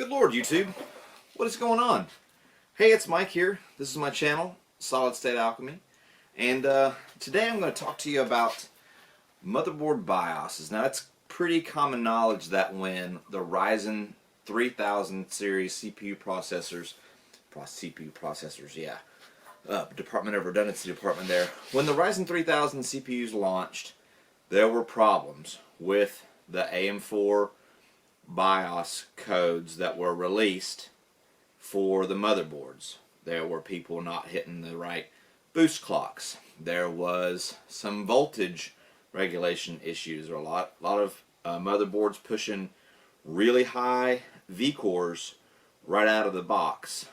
Good Lord, YouTube. What is going on? Hey, it's Mike here. This is my channel, Solid State Alchemy. And today I'm going to talk to you about motherboard BIOSes. Now, it's pretty common knowledge that when the Ryzen 3000 series CPU processors, Department of Redundancy department there, when the Ryzen 3000 CPUs launched, there were problems with the AM4 BIOS codes that were released for the motherboards. There were people not hitting the right boost clocks. There was some voltage regulation issues. There were a lot of motherboards pushing really high V-cores right out of the box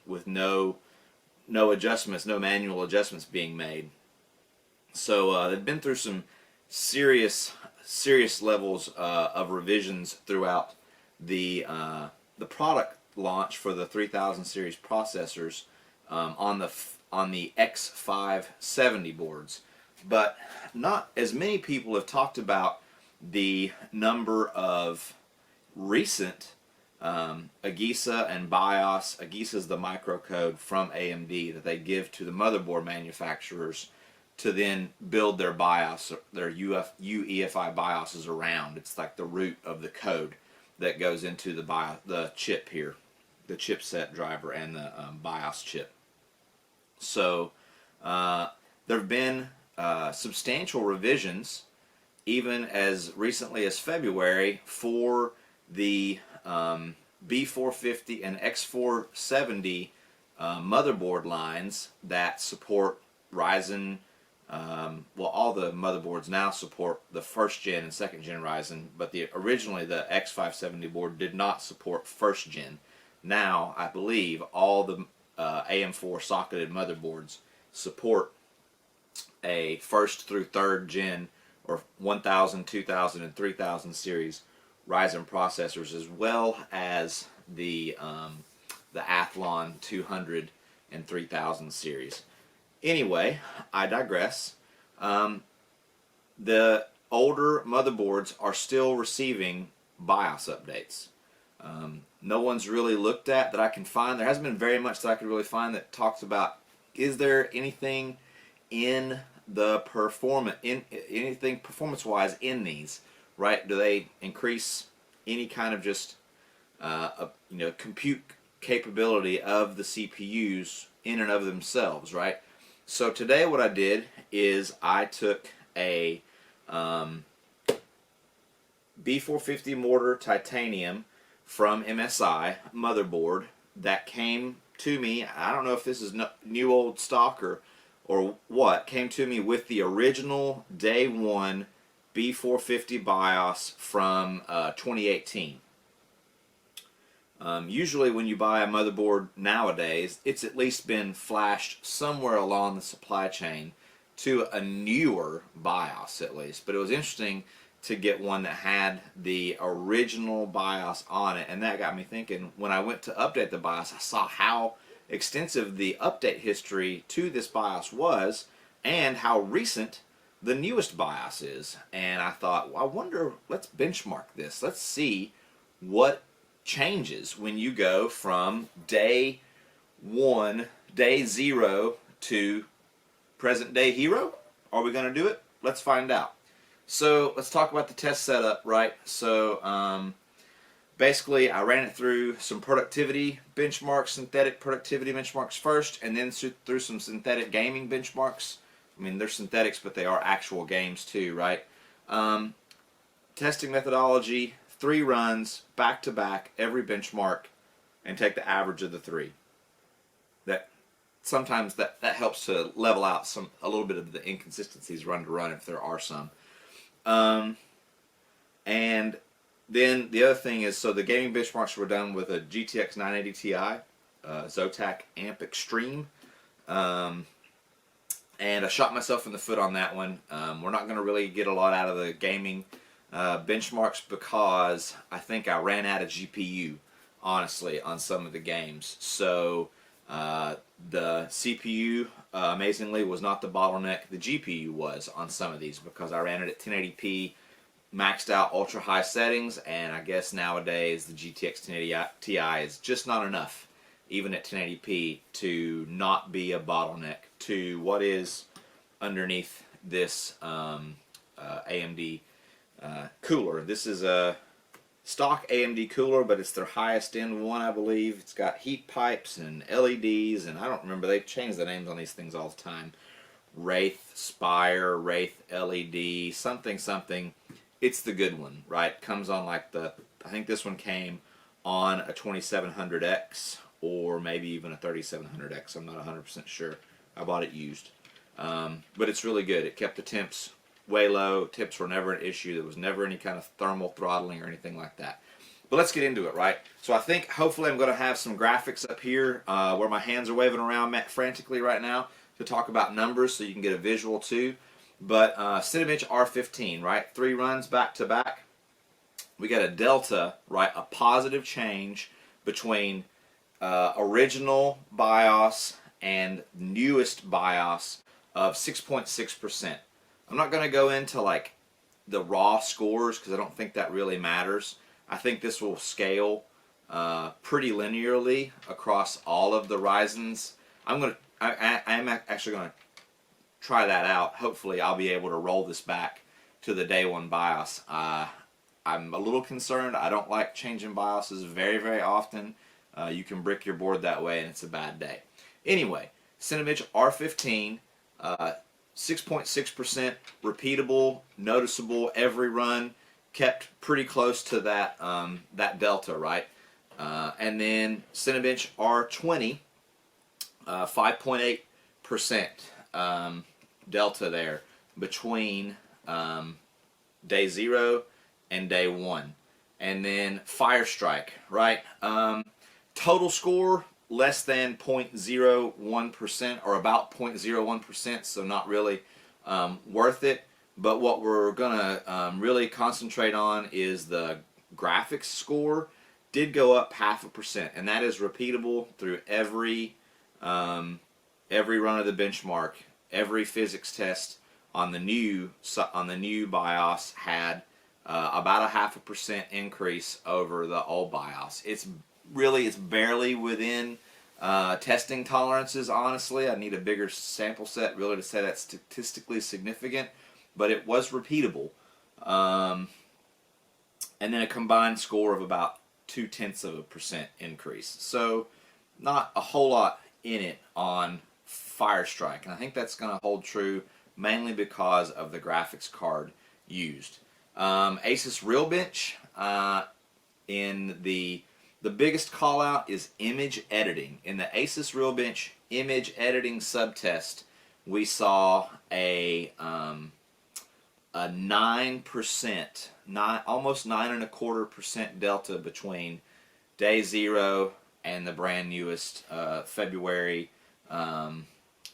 with no adjustments, no manual adjustments being made. So they've been through some serious levels of revisions throughout the product launch for the 3000 series processors on the X570 boards, but not as many people have talked about the number of recent AGESA and BIOS. AGESA is the microcode from AMD that they give to the motherboard manufacturers to then build their BIOS, their UEFI BIOSes around. It's like the root of the code that goes into the chip here, the chipset driver and the BIOS chip. So there have been substantial revisions, even as recently as February, for the B450 and X470 motherboard lines that support Ryzen. Well, all the motherboards now support the first gen and second gen Ryzen, but originally the X570 board did not support first gen. Now, I believe all the AM4 socketed motherboards support a first through third gen or 1000, 2000, and 3000 series Ryzen processors, as well as the Athlon 200 and 3000 series. Anyway, I digress. The older motherboards are still receiving BIOS updates. No one's really looked at that I can find. There hasn't been very much that I could really find that talks about, is there anything in the anything performance-wise in these, right? Do they increase any kind of just compute capability of the CPUs in and of themselves, right? So today what I did is I took a B450 mortar titanium from MSI motherboard that came to me. I don't know if this is new old stock or what, came to me with the original day one B450 BIOS from 2018. Usually when you buy a motherboard nowadays, it's at least been flashed somewhere along the supply chain to a newer BIOS at least. But it was interesting to get one that had the original BIOS on it, and that got me thinking. When I went to update the BIOS, I saw how extensive the update history to this BIOS was and how recent the newest BIOS is. And I thought, well, I wonder, let's benchmark this. Let's see what changes when you go from day one, day zero, to present day hero. Are we going to do it? Let's find out. So let's talk about the test setup, right? So basically I ran it through some productivity benchmarks, synthetic productivity benchmarks first, and then through some synthetic gaming benchmarks. I mean, they're synthetics, but they are actual games too, right? Testing methodology, 3 runs, back to back, every benchmark, and take the average of the 3. That sometimes that helps to level out a little bit of the inconsistencies run to run, if there are some. And then the other thing is, so the gaming benchmarks were done with a GTX 980 Ti, Zotac Amp Extreme. And I shot myself in the foot on that one. We're not going to really get a lot out of the gaming benchmarks because I think I ran out of GPU, honestly, on some of the games. So the CPU, amazingly, was not the bottleneck. The GPU was on some of these because I ran it at 1080p maxed out ultra high settings, and I guess nowadays the GTX 1080 Ti is just not enough, even at 1080p, to not be a bottleneck to what is underneath this AMD cooler. This is a stock AMD cooler, but it's their highest end one, I believe. It's got heat pipes and LEDs, and I don't remember, they change the names on these things all the time. Wraith Spire, Wraith LED, something something. It's the good one, right? Comes on like I think this one came on a 2700X or maybe even a 3700X. I'm not 100% sure. I bought it used. But it's really good. It kept the temps way low. Temps were never an issue. There was never any kind of thermal throttling or anything like that. But let's get into it, right? So I think hopefully I'm going to have some graphics up here where my hands are waving around frantically right now to talk about numbers so you can get a visual too. But Cinebench R15, right? 3 runs back to back. We got a delta, right? A positive change between original BIOS and newest BIOS of 6.6%. I'm not going to go into like the raw scores because I don't think that really matters. I think this will scale pretty linearly across all of the Ryzens. I'm actually going to try that out. Hopefully I'll be able to roll this back to the day one BIOS. I'm a little concerned. I don't like changing BIOSes very, very often. You can brick your board that way and it's a bad day. Anyway, Cinebench R15, 6.6%, repeatable, noticeable, every run, kept pretty close to that, that delta, right? And then Cinebench R20, 5.8% delta there between day 0 and day 1. And then Firestrike, right? Total score less than 0.01% or about 0.01%, so not really worth it. But what we're gonna really concentrate on is the graphics score. Did go up 0.5%, and that is repeatable through every run of the benchmark. Every physics test on the new BIOS had about 0.5% increase over the old BIOS. It's barely within testing tolerances. Honestly, I need a bigger sample set really to say that's statistically significant, but it was repeatable. And then a combined score of about 0.2% increase. So not a whole lot in it on Firestrike, and I think that's going to hold true mainly because of the graphics card used. Asus Realbench, in the biggest call out is image editing. In the Asus Realbench image editing subtest, we saw a 9%, almost 9.25% delta between day 0 and the brand newest February.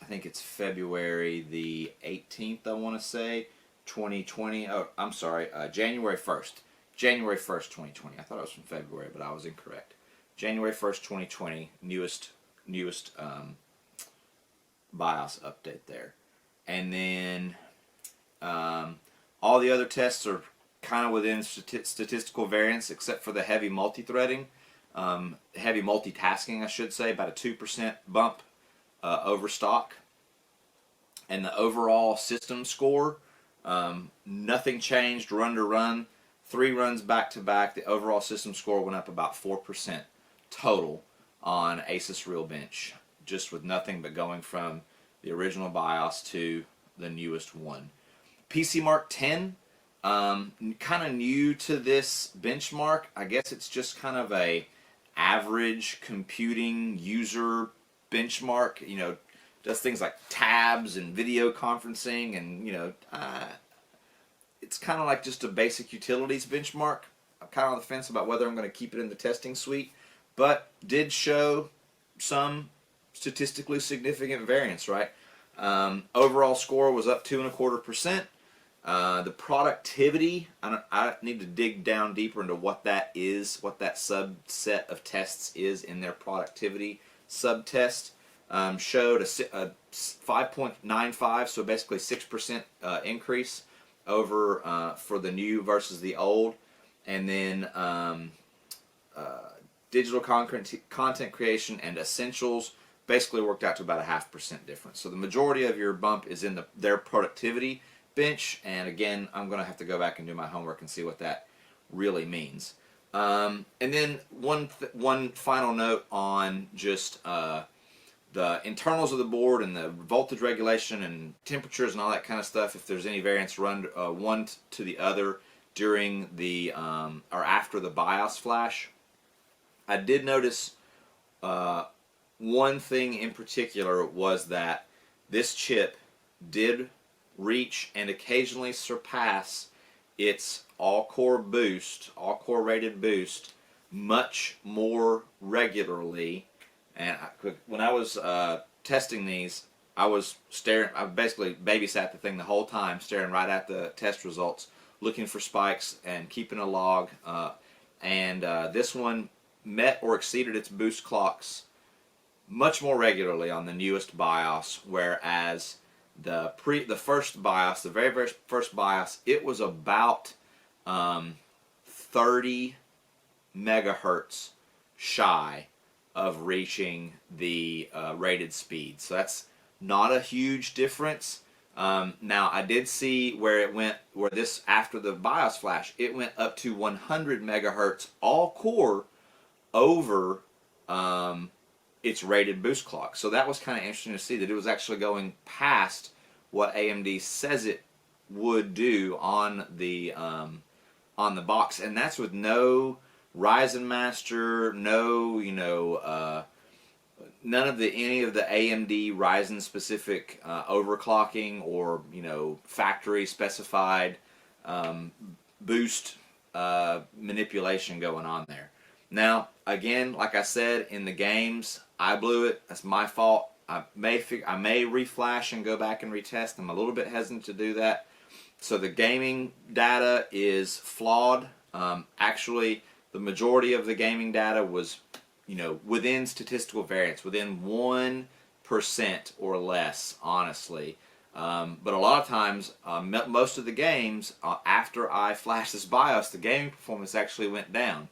I think it's February the 18th, I want to say, 2020. Oh, I'm sorry, January 1st. January 1st, 2020. I thought it was from February, but I was incorrect. January 1st, 2020, newest BIOS update there. And then all the other tests are kind of within statistical variance except for the heavy multi-threading. Heavy multitasking, I should say, about a 2% bump over stock. And the overall system score, nothing changed run to run. 3 runs back to back, the overall system score went up about 4% total on Asus Realbench, just with nothing but going from the original BIOS to the newest one. PC Mark 10, kind of new to this benchmark. I guess it's just kind of a average computing user benchmark. You know, does things like tabs and video conferencing, and you know, it's kind of like just a basic utilities benchmark. I'm kind of on the fence about whether I'm going to keep it in the testing suite, but did show some statistically significant variance, right? Overall score was up 2.25%. The productivity, I need to dig down deeper into what that is, what that subset of tests is in their productivity subtest. Showed a 5.95, so basically 6% increase over for the new versus the old, and then digital content creation and essentials basically worked out to about a 0.5% difference. So the majority of your bump is in their productivity bench, and again, I'm going to have to go back and do my homework and see what that really means. And then one final note on just the internals of the board and the voltage regulation and temperatures and all that kind of stuff. If there's any variance run one to the other during the or after the BIOS flash, I did notice one thing in particular was that this chip did reach and occasionally surpass its all-core rated boost much more regularly. And when I was testing these, I was staring. I basically babysat the thing the whole time, staring right at the test results, looking for spikes and keeping a log. This one met or exceeded its boost clocks much more regularly on the newest BIOS, whereas the first BIOS, the very first BIOS, it was about 30 megahertz shy of reaching the rated speed. So that's not a huge difference. Now I did see where it went, where this after the BIOS flash, it went up to 100 megahertz all core over its rated boost clock. So that was kind of interesting to see that it was actually going past what AMD says it would do on the box, and that's with no Ryzen master, no none of any of the AMD Ryzen specific overclocking or factory specified boost manipulation going on there. Now again, like I said, in the games I blew it. That's my fault. I may reflash and go back and retest. I'm a little bit hesitant to do that. So the gaming data is flawed. Actually, the majority of the gaming data was, within statistical variance, within 1% or less, honestly. But a lot of times, most of the games, after I flashed this BIOS, the gaming performance actually went down.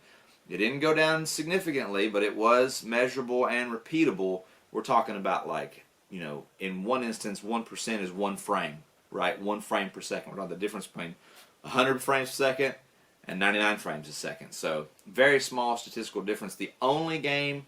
It didn't go down significantly, but it was measurable and repeatable. We're talking about in one instance, 1% is 1 frame, right? 1 frame per second. We're talking the difference between 100 frames per second and 99 frames a second. So very small statistical difference. The only game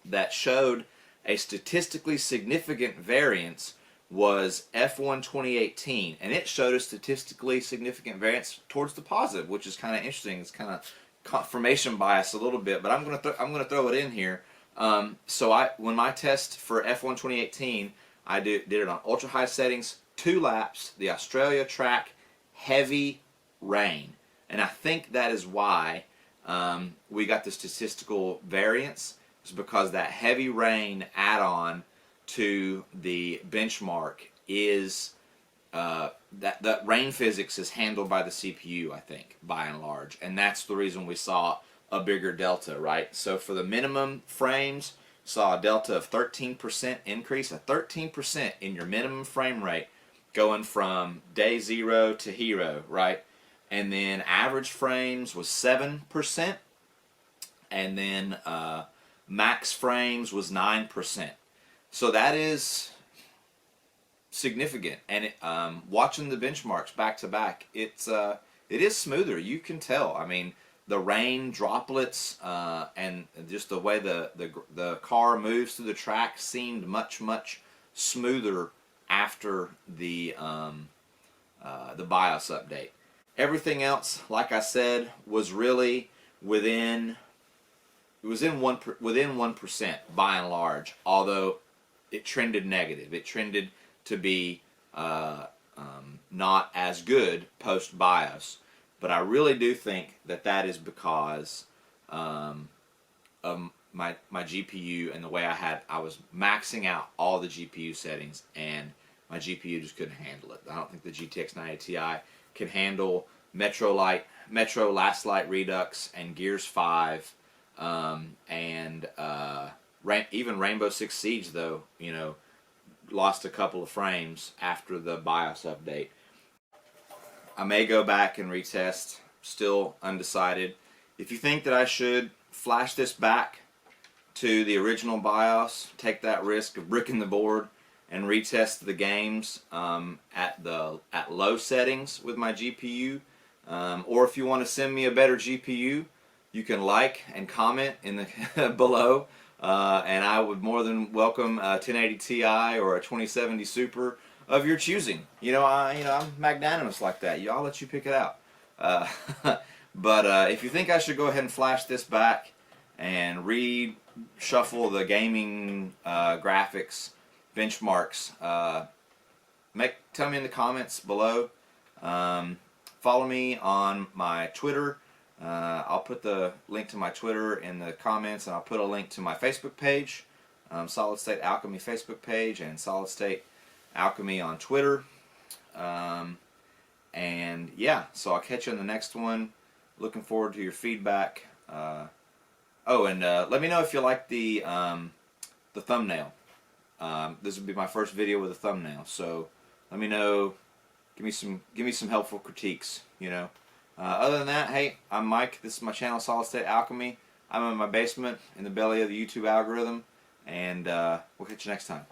that showed a statistically significant variance was F1 2018, and it showed a statistically significant variance towards the positive, which is kind of interesting. It's kind of confirmation bias a little bit, but I'm gonna throw it in here. When my test for F1 2018, I did it on ultra high settings, 2 laps, the Australia track, heavy rain, and I think that is why we got the statistical variance. It's because that heavy rain add-on to the benchmark is that rain physics is handled by the CPU, I think, by and large, and that's the reason we saw a bigger delta, right? So for the minimum frames, saw a delta of 13% increase, a 13% in your minimum frame rate going from day 0 to hero, right? And then average frames was 7%, and then max frames was 9%. So that is significant, and watching the benchmarks back to back, it is smoother. You can tell. I mean, the rain droplets and just the way the car moves through the track seemed much smoother after the BIOS update. Everything else, like I said, was really within 1% by and large. Although it trended negative. It trended to be not as good post BIOS. But I really do think that is because of my GPU and the way I was maxing out all the GPU settings, and my GPU just couldn't handle it. I don't think the GTX 980 Ti can handle Metro Last Light Redux and Gears 5 and even Rainbow Six Siege, though, lost a couple of frames after the BIOS update. I may go back and retest, still undecided. If you think that I should flash this back to the original BIOS, take that risk of bricking the board and retest the games at low settings with my GPU, or if you want to send me a better GPU, you can like and comment in the below, and I would more than welcome a 1080 Ti or a 2070 Super of your choosing. I'm magnanimous like that. I'll let you pick it out. But if you think I should go ahead and flash this back and reshuffle the gaming graphics benchmarks, tell me in the comments below. Follow me on my Twitter. I'll put the link to my Twitter in the comments, and I'll put a link to my Facebook page, Solid State Alchemy Facebook page, and Solid State Alchemy on Twitter. And yeah, so I'll catch you on the next one. Looking forward to your feedback. Let me know if you like the thumbnail. This will be my first video with a thumbnail, so let me know. Give me some helpful critiques. Other than that, hey, I'm Mike. This is my channel, Solid State Alchemy. I'm in my basement in the belly of the YouTube algorithm, and we'll catch you next time.